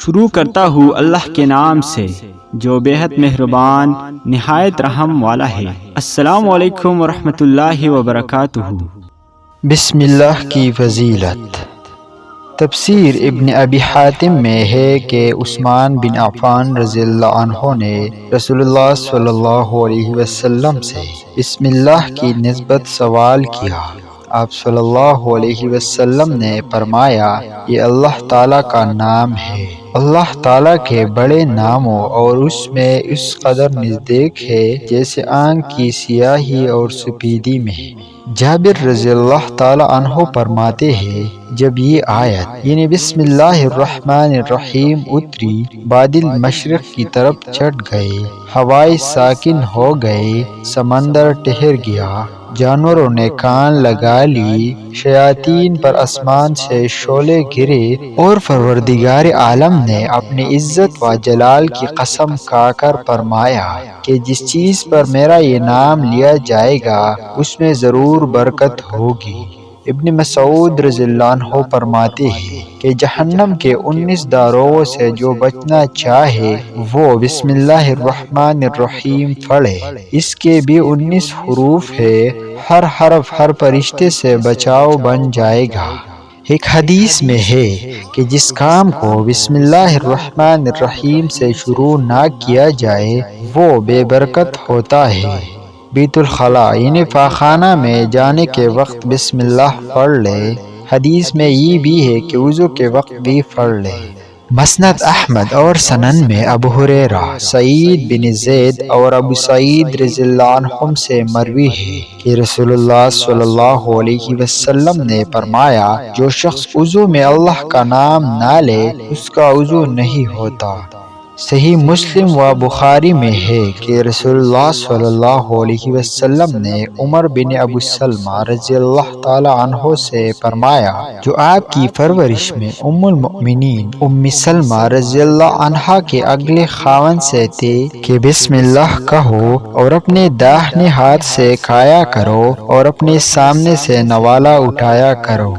شروع کرتا ہوں اللہ کے نام سے جو بے حد مہربان نہایت رحم والا ہے۔ السلام علیکم ورحمۃ اللہ وبرکاتہ۔ بسم اللہ کی فضیلت۔ تفسیر ابن ابی حاتم میں ہے کہ عثمان بن عفان رضی اللہ عنہ نے رسول اللہ صلی اللہ علیہ وسلم سے بسم اللہ کی نسبت سوال کیا۔ آپ صلی اللہ علیہ وسلم نے فرمایا یہ اللہ تعالیٰ کا نام ہے۔ اللہ تعالیٰ کے بڑے ناموں اور اس میں اس قدر نزدیک ہے جیسے آنکھ کی سیاہی اور سفیدی میں۔ جابر رضی اللہ تعالیٰ عنہ فرماتے ہیں جب یہ آیت یعنی بسم اللہ الرحمن الرحیم اتری، بادل مشرق کی طرف چڑھ گئے، ہوائیں ساکن ہو گئے، سمندر ٹھہر گیا، جانوروں نے کان لگا لی، شیاطین پر آسمان سے شعلے گرے، اور پروردگار عالم نے اپنی عزت و جلال کی قسم کھا کر فرمایا کہ جس چیز پر میرا یہ نام لیا جائے گا اس میں ضرور برکت ہوگی۔ ابن مسعود رضی اللہ عنہ فرماتے ہیں کہ جہنم کے 19 داروغوں سے جو بچنا چاہے وہ بسم اللہ الرحمن الرحیم پڑھے۔ اس کے بھی 19 حروف ہے، ہر حرف ہر فرشتے سے بچاؤ بن جائے گا۔ ایک حدیث میں ہے کہ جس کام کو بسم اللہ الرحمن الرحیم سے شروع نہ کیا جائے وہ بے برکت ہوتا ہے۔ بیت الخلاء یعنی پاخانہ میں جانے کے وقت بسم اللہ پڑھ لے۔ حدیث میں یہ بھی ہے کہ وضو کے وقت بھی پڑھ لے۔ مسند احمد اور سنن میں ابو ہریرہ، سعید بن زید اور ابو سعید رضی اللہ عنہم سے مروی ہے کہ رسول اللہ صلی اللہ علیہ وسلم نے فرمایا جو شخص وضو میں اللہ کا نام نہ لے اس کا وضو نہیں ہوتا۔ صحیح مسلم و بخاری میں ہے کہ رسول اللہ صلی اللہ علیہ وسلم نے عمر بن ابو سلمہ رضی اللہ تعالی عنہ سے فرمایا جو آپ کی پرورش میں ام المؤمنین ام سلمہ رضی اللہ عنہا کے اگلے خاوند سے تھے کہ بسم اللہ کہو اور اپنے داہنے ہاتھ سے کھایا کرو اور اپنے سامنے سے نوالا اٹھایا کرو۔